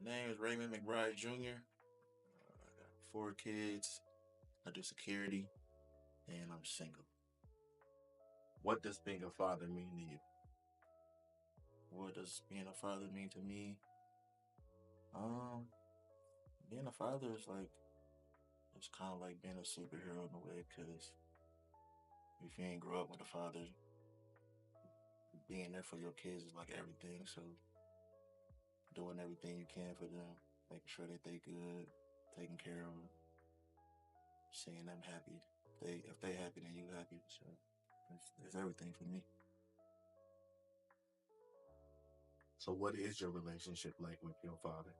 My name is Raymond McBride Jr. I got four kids. I do security, and I'm single. What does being a father mean to you? What does being a father mean to me? Um, Being a father is like it's kind of like being a superhero in a way, because if you ain't grow up with a father, being there for your kids is like everything. So doing everything you can for them, making sure that they good, taking care of them, seeing them happy. If they happy, then you happy. So it's everything for me. So, what is your relationship like with your father?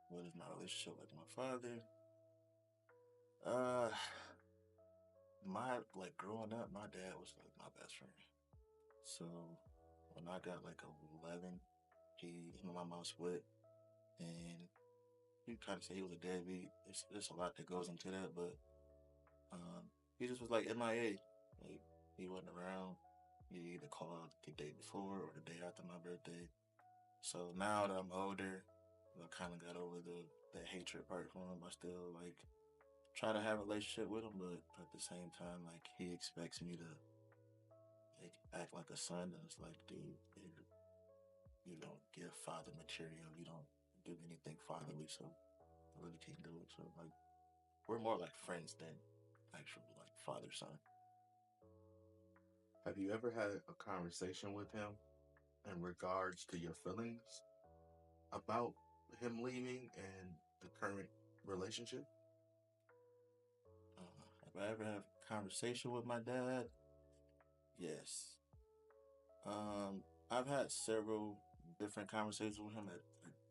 What is my relationship with my father? Uh, my like growing up, my dad was like my best friend. So when I got like 11, him and my mom split, and you kind of say he was a deadbeat. There's a lot that goes into that, but um, he just was like MIA. Like he wasn't around. He either called the day before or the day after my birthday. So now that I'm older, I kind of got over the hatred part for him. I still like try to have a relationship with him, but at the same time, like he expects me to like act like a son, and it's like, dude, you don't give father material, you don't do anything fatherly, so I really can't do it. So like, we're more like friends than actual like father son. Have you ever had a conversation with him in regards to your feelings about him leaving and the current relationship? Have I ever had a conversation with my dad? Yes. Um, I've had several different conversations with him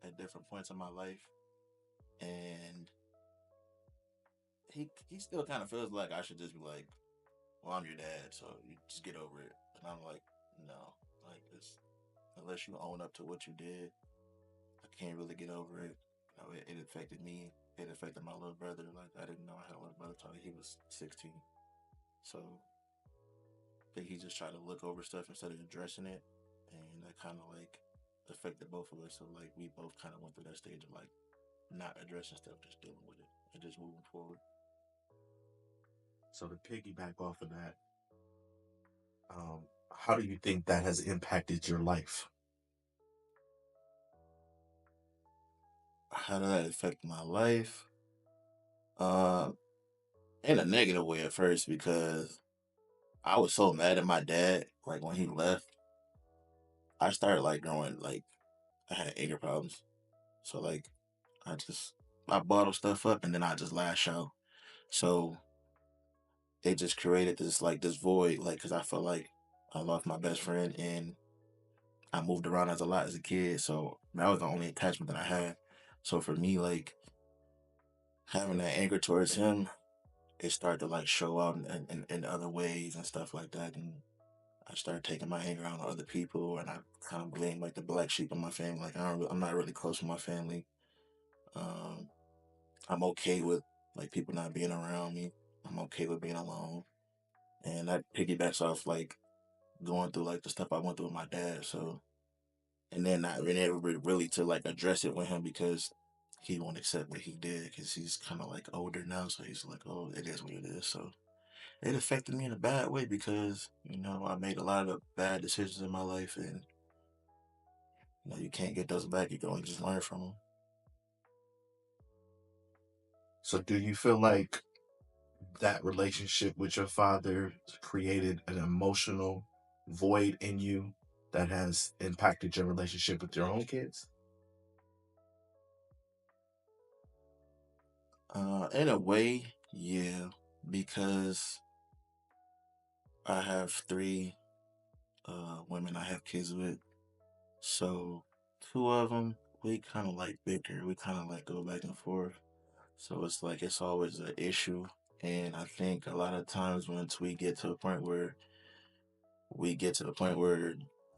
at different points in my life, and he still kind of feels like I should just be like, "Well, I'm your dad, so you just get over it." And I'm like, "No, like this, unless you own up to what you did, I can't really get over it." It affected me. It affected my little brother. Like I didn't know I had a little brother until he was 16. So I think he just tried to look over stuff instead of addressing it, and that kind of like affected both of us. So like we both kind of went through that stage of like not addressing stuff, just dealing with it and just moving forward. So, to piggyback off of that, um, how do you think that has impacted your life? How did that affect my life? Uh, in a negative way at first because I was so mad at my dad. Like when he left, I started like growing like I had anger problems. So like I just I bottle stuff up and then I just lash out. So it just created this void like because I felt like I lost my best friend and I moved around as a lot as a kid. So that was the only attachment that I had. So for me, like having that anger towards him, it started to like show out in other ways and stuff like that. And I started taking my anger out on other people, and I kind of blame like the black sheep of my family. Like I'm not really close with my family. Um, I'm okay with like people not being around me. I'm okay with being alone, and that piggybacks off like going through like the stuff I went through with my dad. So, and then not being able really to like address it with him because he won't accept what he did because he's kind of like older now. So he's like, oh, it is what it is. So it affected me in a bad way because I made a lot of bad decisions in my life, and you can't get those back. You can only just learn from them. So, do you feel like that relationship with your father created an emotional void in you that has impacted your relationship with your own kids? In a way, yeah, because I have three women I have kids with. So two of them, we kind of like bicker. We kind of like go back and forth. So it's like it's always an issue. And I think a lot of times once we get to the point where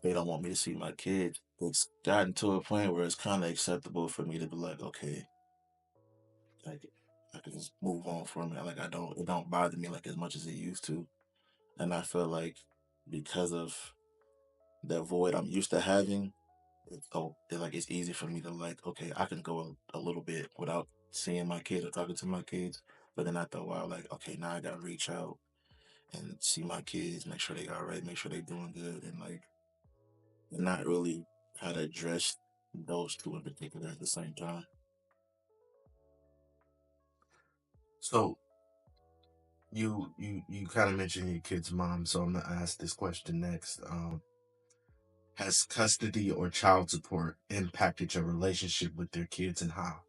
they don't want me to see my kids, it's gotten to a point where it's kind of acceptable for me to be like, okay, like I can just move on from it. Like it don't bother me like as much as it used to. And I feel like because of that void I'm used to having, So like it's easy for me to like, okay, I can go a little bit without seeing my kids or talking to my kids. But then after a while, like, okay, now I gotta reach out and see my kids, make sure they all right, make sure they doing good, and like not really how to address those two in particular at the same time. So you kind of mentioned your kid's mom, so I'm gonna ask this question next. Has custody or child support impacted your relationship with their kids, and how?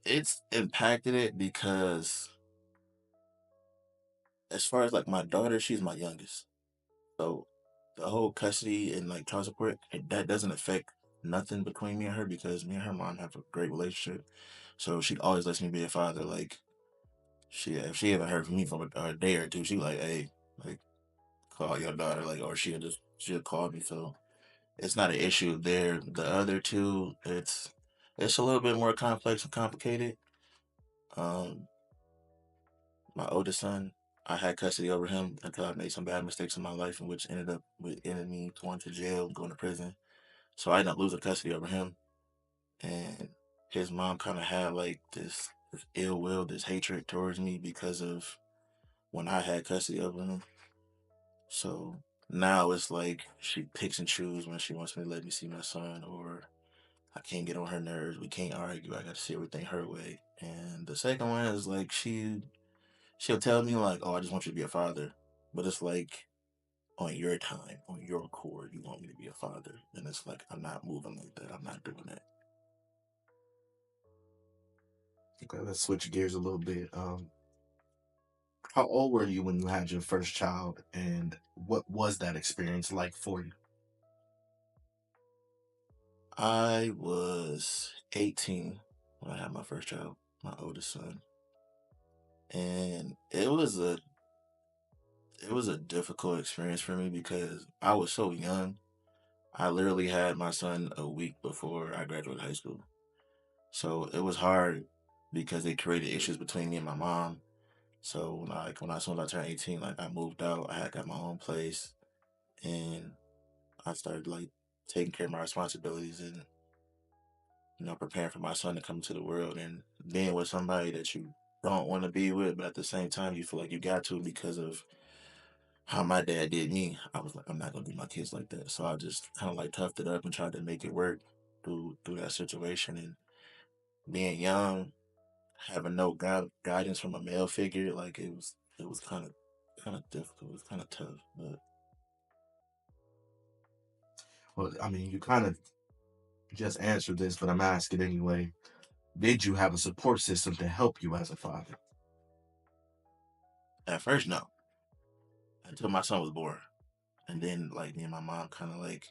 It's impacted it because as far as like my daughter, she's my youngest. So the whole custody and like child support, that doesn't affect nothing between me and her because me and her mom have a great relationship. So she always lets me be a father. Like she, if she haven't heard from me for a day or two, she like, hey, like call your daughter, like, or she'll call me. So it's not an issue there. The other two, it's a little bit more complex and complicated. Um, my oldest son, I had custody over him until I made some bad mistakes in my life, in which ended up with ended me going to jail, going to prison. So I ended up losing custody over him, and his mom kind of had like this ill will, this hatred towards me because of when I had custody over him. So now it's like she picks and chooses when she wants me to let me see my son, or I can't get on her nerves. We can't argue. I got to see everything her way. And the second one is like she'll tell me like, "Oh, I just want you to be a father," but it's like on your time, on your accord, you want me to be a father, and it's like I'm not moving like that. I'm not doing that. Okay, let's switch gears a little bit. How old were you when you had your first child, and what was that experience like for you? I was 18 when I had my first child, my oldest son, and it was a difficult experience for me because I was so young. I literally had my son a week before I graduated high school. So it was hard because it created issues between me and my mom. So like when I as soon as I turned 18, like I moved out, I had got my own place and I started like taking care of my responsibilities and preparing for my son to come to the world and being with somebody that you don't want to be with, but at the same time you feel like you got to because of how my dad did me. I was like, I'm not gonna do my kids like that. So I just kind of like toughed it up and tried to make it work through that situation. And being young, having no guidance from a male figure, like it was kind of difficult. It was kind of tough, but Well, I mean, you kind of just answered this, but I'm asking anyway. Did you have a support system to help you as a father? at first no, until my son was born, and then like me and my mom kind of like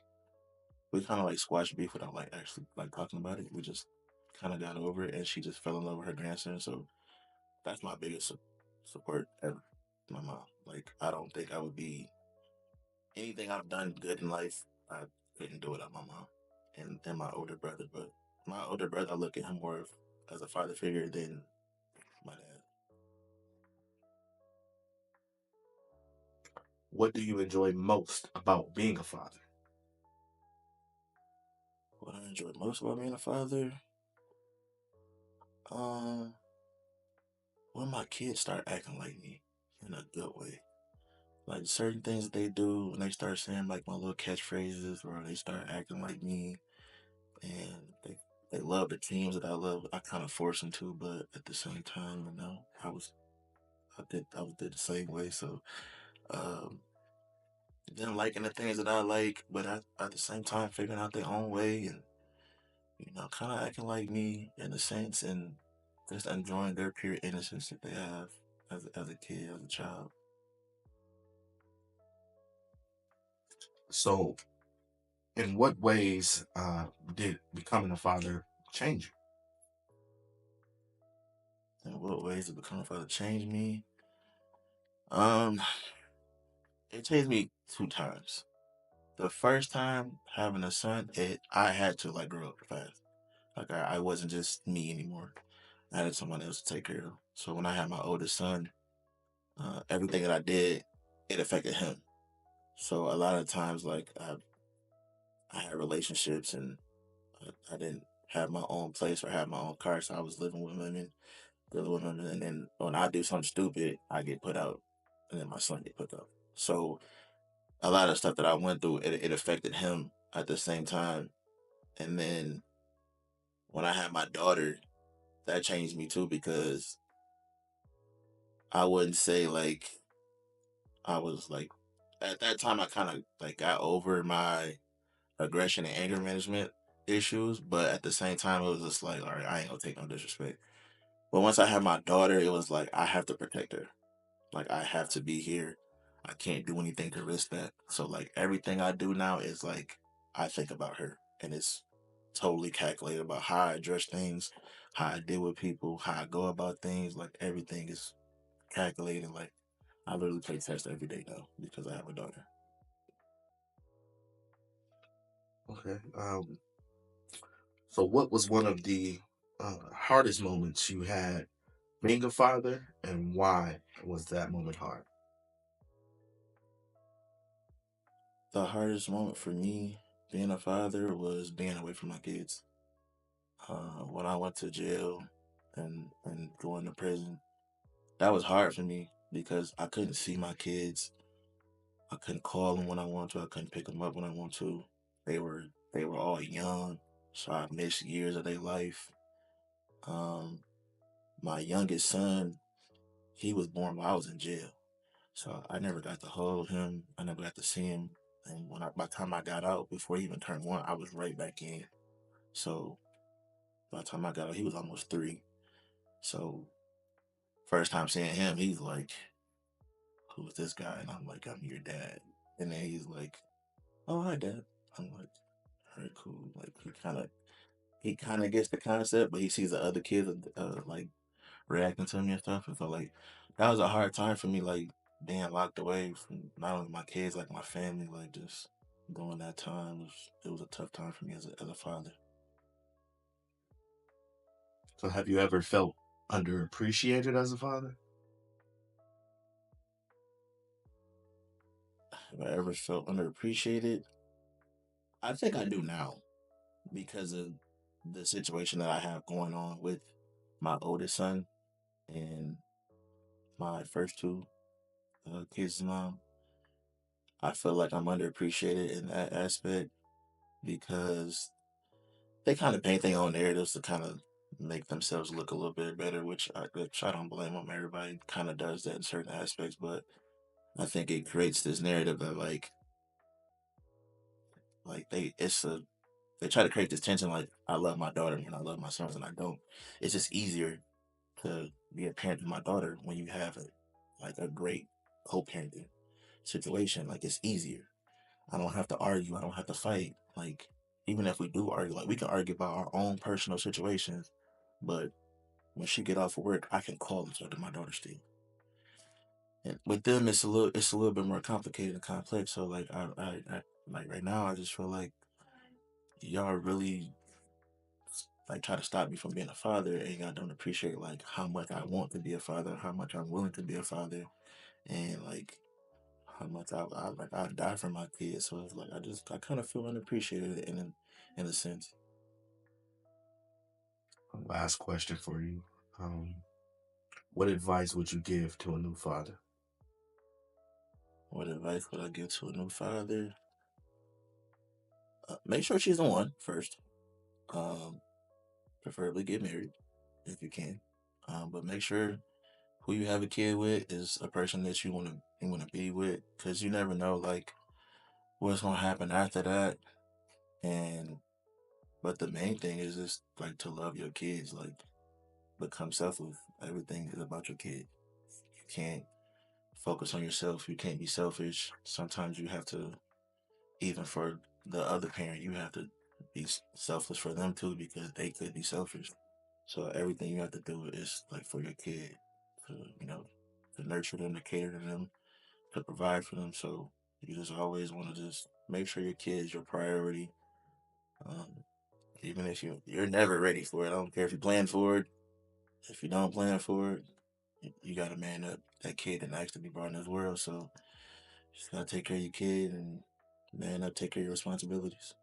we kind of like squashed beef without like actually like talking about it. We just kind of got over it, and she just fell in love with her grandson. So that's my biggest support ever. My mom. Like I don't think I would be anything I've done good in life. I couldn't do it without my mom and my older brother. But my older brother, I look at him more as a father figure than my dad. What do you enjoy most about being a father? What I enjoy most about being a father, um, when my kids start acting like me in a good way. Like certain things that they do when they start saying like my little catchphrases or they start acting like me and they love the teams that I love. I kind of force them to, but at the same time, I did the same way. So um, them liking the things that I like, but at the same time figuring out their own way and kind of acting like me in a sense and just enjoying their pure innocence that they have as a kid, as a child. So, in what ways did becoming a father change you? In what ways did becoming a father change me? Um, it changed me two times. The first time having a son, I had to like grow up fast. Like I wasn't just me anymore. I had someone else to take care of. So when I had my oldest son, everything that I did, it affected him. So a lot of times, like I had relationships and I didn't have my own place or have my own car, so I was living with women, dealing with women, and then when I do something stupid, I get put out, and then my son get put out. So a lot of stuff that I went through, it affected him at the same time. And then when I had my daughter, that changed me too because I wouldn't say like I was like at that time I kind of like got over my aggression and anger management issues, but at the same time it was just like, all right, I ain't gonna take no disrespect. But once I had my daughter, it was like I have to protect her. Like I have to be here. I can't do anything to risk that. So like everything I do now is like I think about her, and it's totally calculated about how I address things, how I deal with people, how I go about things. Like everything is calculated. Like I literally play test every day now because I have a daughter. Okay. So what was one of the hardest moments you had being a father, and why was that moment hard? The hardest moment for me being a father was being away from my kids. When I went to jail and going to prison, that was hard for me because I couldn't see my kids. I couldn't call them when I wanted to. I couldn't pick them up when I want to. They were they were all young, so I missed years of their life. Um, my youngest son, he was born while I was in jail, so I never got to hold him. I never got to see him. And by the time I got out, before he even turned one, I was right back in. So by the time I got out, he was almost three. So first time seeing him, he's like, "Who is this guy?" And I'm like, "I'm your dad." And then he's like, "Oh, hi, dad." I'm like, "All right, cool." Like he kind of gets the concept, but he sees the other kids like reacting to me and stuff, and so like that was a hard time for me, like being locked away from not only my kids, like my family, like just during that time it was a tough time for me as a father. So have you ever felt underappreciated as a father? Have I ever felt underappreciated? I think I do now because of the situation that I have going on with my oldest son and my first two kids' mom. I feel like I'm underappreciated in that aspect because they kind of paint their own narratives to kind of make themselves look a little bit better, which I don't blame them. Everybody kind of does that in certain aspects, but I think it creates this narrative that like they try to create this tension like I love my daughter and I love my sons and I don't. It's just easier to be a parent to my daughter when you have a great co-parenting situation. Like it's easier. I don't have to argue. I don't have to fight. Like even if we do argue, like we can argue about our own personal situations, but when she get off of work, I can call and talk to my daughter still. And with them, it's a little bit more complicated and complex. So like I like right now, I just feel like y'all really like try to stop me from being a father, and y'all don't appreciate like how much I want to be a father, how much I'm willing to be a father, and like how much I die for my kids. So it's like I kind of feel unappreciated in a sense. Last question for you. Um, what advice would you give to a new father? What advice would I give to a new father? Make sure she's the one first. Um, Preferably get married if you can. But make sure who you have a kid with is a person that you want to be with, because you never know like what's gonna happen after that. And but the main thing is just like to love your kids, like become selfless. Everything is about your kid. You can't focus on yourself. You can't be selfish. Sometimes you have to, even for the other parent, you have to be selfless for them too because they could be selfish. So everything you have to do is like for your kid, to to nurture them, to cater to them, to provide for them. So you just always want to just make sure your kid is your priority. Um, Even if you're never ready for it. I don't care if you plan for it. If you don't plan for it, you got to man up that kid and ask to be brought in this world. So Just gotta take care of your kid and man up, take care of your responsibilities.